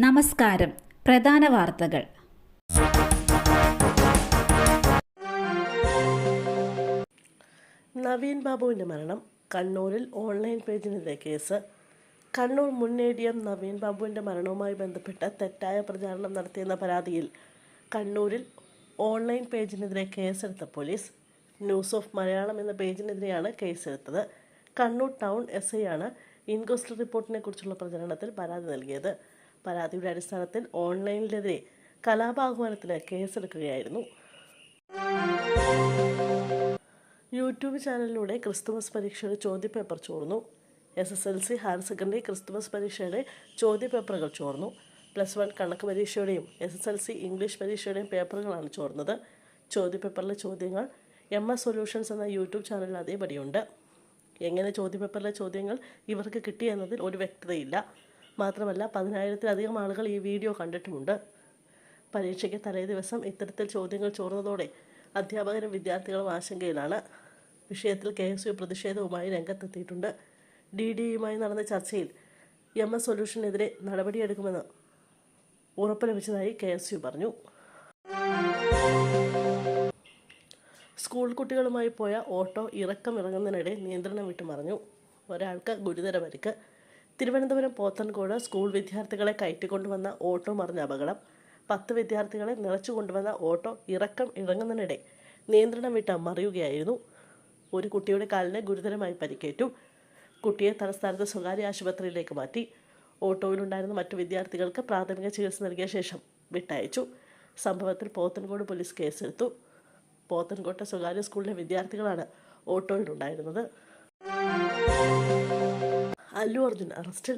നമസ്കാരം. പ്രധാന വാർത്തകൾ. നവീൻ ബാബുവിൻ്റെ മരണം. കണ്ണൂരിൽ ഓൺലൈൻ പേജിനെതിരെ കേസ്. കണ്ണൂർ മുൻ ADM നവീൻ ബാബുവിൻ്റെ മരണവുമായി ബന്ധപ്പെട്ട് തെറ്റായ പ്രചാരണം നടത്തിയെന്ന പരാതിയിൽ കണ്ണൂരിൽ ഓൺലൈൻ പേജിനെതിരെ കേസെടുത്ത പോലീസ്. ന്യൂസ് ഓഫ് മലയാളം എന്ന പേജിനെതിരെയാണ് കേസെടുത്തത്. കണ്ണൂർ ടൗൺ SI ആണ് ഇൻക്വസ്റ്റ് റിപ്പോർട്ടിനെ കുറിച്ചുള്ള പ്രചരണത്തിൽ പരാതി നൽകിയത്. പരാതിയുടെ അടിസ്ഥാനത്തിൽ ഓൺലൈനിലെതിരെ കലാപാഹ്വാനത്തിന് കേസെടുക്കുകയായിരുന്നു. യൂട്യൂബ് ചാനലിലൂടെ ക്രിസ്തുമസ് പരീക്ഷയുടെ ചോദ്യപേപ്പർ ചോർന്നു. SSLC ഹയർ സെക്കൻഡറി ക്രിസ്തുമസ് പരീക്ഷയുടെ ചോദ്യപേപ്പറുകൾ ചോർന്നു. +1 കണക്ക് പരീക്ഷയുടെയും SSLC ഇംഗ്ലീഷ് പരീക്ഷയുടെയും പേപ്പറുകളാണ് ചോർന്നത്. ചോദ്യപേപ്പറിലെ ചോദ്യങ്ങൾ MS സൊല്യൂഷൻസ് എന്ന യൂട്യൂബ് ചാനലിൽ അതേപടിയുണ്ട്. എങ്ങനെ ചോദ്യപേപ്പറിലെ ചോദ്യങ്ങൾ ഇവർക്ക് കിട്ടിയെന്നതിൽ ഒരു വ്യക്തതയില്ല. മാത്രമല്ല 10,000-ത്തിലധികം ആളുകൾ ഈ വീഡിയോ കണ്ടിട്ടുമുണ്ട്. പരീക്ഷയ്ക്ക് തലേദിവസം ഇത്തരത്തിൽ ചോദ്യങ്ങൾ ചോർന്നതോടെ അധ്യാപകരും വിദ്യാർത്ഥികളും ആശങ്കയിലാണ്. വിഷയത്തിൽ KSU പ്രതിഷേധവുമായി രംഗത്തെത്തിയിട്ടുണ്ട്. DDEയുമായി നടന്ന ചർച്ചയിൽ MS സൊല്യൂഷനെതിരെ നടപടിയെടുക്കുമെന്ന് ഉറപ്പ് ലഭിച്ചതായി KSU പറഞ്ഞു. സ്കൂൾ കുട്ടികളുമായി പോയ ഓട്ടോ ഇറങ്ങുന്നതിനിടെ നിയന്ത്രണം വിട്ടു മറിഞ്ഞു. ഒരാൾക്ക് ഗുരുതര പരിക്ക്. തിരുവനന്തപുരം പോത്തൻകോട് സ്കൂൾ വിദ്യാർത്ഥികളെ കയറ്റിക്കൊണ്ടുവന്ന ഓട്ടോ മറിഞ്ഞ അപകടം. 10 വിദ്യാർത്ഥികളെ നിറച്ചു കൊണ്ടുവന്ന ഓട്ടോ ഇറങ്ങുന്നതിനിടെ നിയന്ത്രണം വിട്ട് മറിയുകയായിരുന്നു. ഒരു കുട്ടിയുടെ കാലിന് ഗുരുതരമായി പരിക്കേറ്റു. കുട്ടിയെ തലസ്ഥാനത്ത് സ്വകാര്യ ആശുപത്രിയിലേക്ക് മാറ്റി. ഓട്ടോയിലുണ്ടായിരുന്ന മറ്റു വിദ്യാർത്ഥികൾക്ക് പ്രാഥമിക ചികിത്സ നൽകിയ ശേഷം വിട്ടയച്ചു. സംഭവത്തിൽ പോത്തൻകോട് പോലീസ് കേസെടുത്തു. പോത്തൻകോട്ടെ സ്വകാര്യ സ്കൂളിലെ വിദ്യാർത്ഥികളാണ് ഓട്ടോയിലുണ്ടായിരുന്നത്. അല്ലു അർജുൻ അറസ്റ്റിൽ.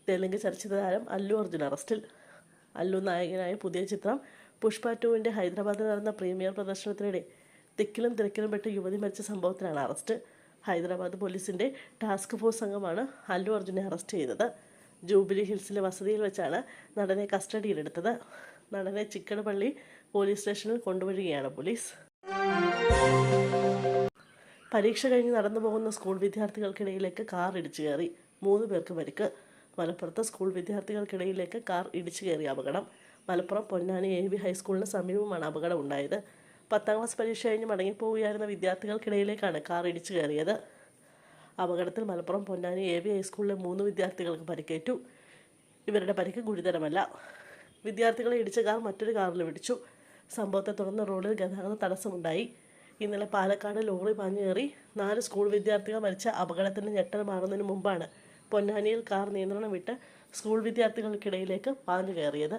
തെലുങ്ക് ചലച്ചിത്ര താരം അല്ലു അർജുൻ അറസ്റ്റിൽ. അല്ലു നായകനായ പുതിയ ചിത്രം പുഷ്പ 2ന്റെ ഹൈദരാബാദിൽ നടന്ന പ്രീമിയർ പ്രദർശനത്തിനിടെ തിക്കിലും തിരക്കിലും പെട്ട് യുവതി മരിച്ച സംഭവത്തിലാണ് അറസ്റ്റ്. ഹൈദരാബാദ് പോലീസിന്റെ ടാസ്ക് ഫോഴ്സ് സംഘമാണ് അല്ലു അർജുനെ അറസ്റ്റ് ചെയ്തത്. ജൂബിലി ഹിൽസിലെ വസതിയിൽ വെച്ചാണ് നടനെ കസ്റ്റഡിയിലെടുത്തത്. നടനെ ചിക്കടപ്പള്ളി പോലീസ് സ്റ്റേഷനിൽ കൊണ്ടുവരികയാണ് പോലീസ്. പരീക്ഷ കഴിഞ്ഞ് നടന്നു പോകുന്ന സ്കൂൾ വിദ്യാർത്ഥികൾക്കിടയിലേക്ക് കാർ ഇടിച്ചു കയറി. 3 പേർക്ക് പരിക്ക്. മലപ്പുറത്ത് സ്കൂൾ വിദ്യാർത്ഥികൾക്കിടയിലേക്ക് കാർ ഇടിച്ചു കയറിയ അപകടം. മലപ്പുറം പൊന്നാനി AV ഹൈസ്കൂളിന് സമീപമാണ് അപകടം ഉണ്ടായത്. 10ാം ക്ലാസ് പരീക്ഷ കഴിഞ്ഞ് മടങ്ങിപ്പോവുകയായിരുന്ന വിദ്യാർത്ഥികൾക്കിടയിലേക്കാണ് കാർ ഇടിച്ചു കയറിയത്. അപകടത്തിൽ മലപ്പുറം പൊന്നാനി AV ഹൈസ്കൂളിലെ 3 വിദ്യാർത്ഥികൾക്ക് പരിക്കേറ്റു. ഇവരുടെ പരിക്ക് ഗുരുതരമല്ല. വിദ്യാർത്ഥികളെ ഇടിച്ച കാർ മറ്റൊരു കാറിൽ ഇടിച്ചു. സംഭവത്തെ തുടർന്ന് റോഡിൽ ഗതാഗത തടസ്സമുണ്ടായി. ഇന്നലെ പാലക്കാട് ലോറി പാഞ്ഞുകയറി 4 സ്കൂൾ വിദ്യാർത്ഥികൾ മരിച്ച അപകടത്തിന് ഞെട്ടൽ മാറുന്നതിന് മുമ്പാണ് പൊന്നാനിയിൽ കാർ നിയന്ത്രണം വിട്ട് സ്കൂൾ വിദ്യാർത്ഥികൾക്കിടയിലേക്ക് പാഞ്ഞു കയറിയത്.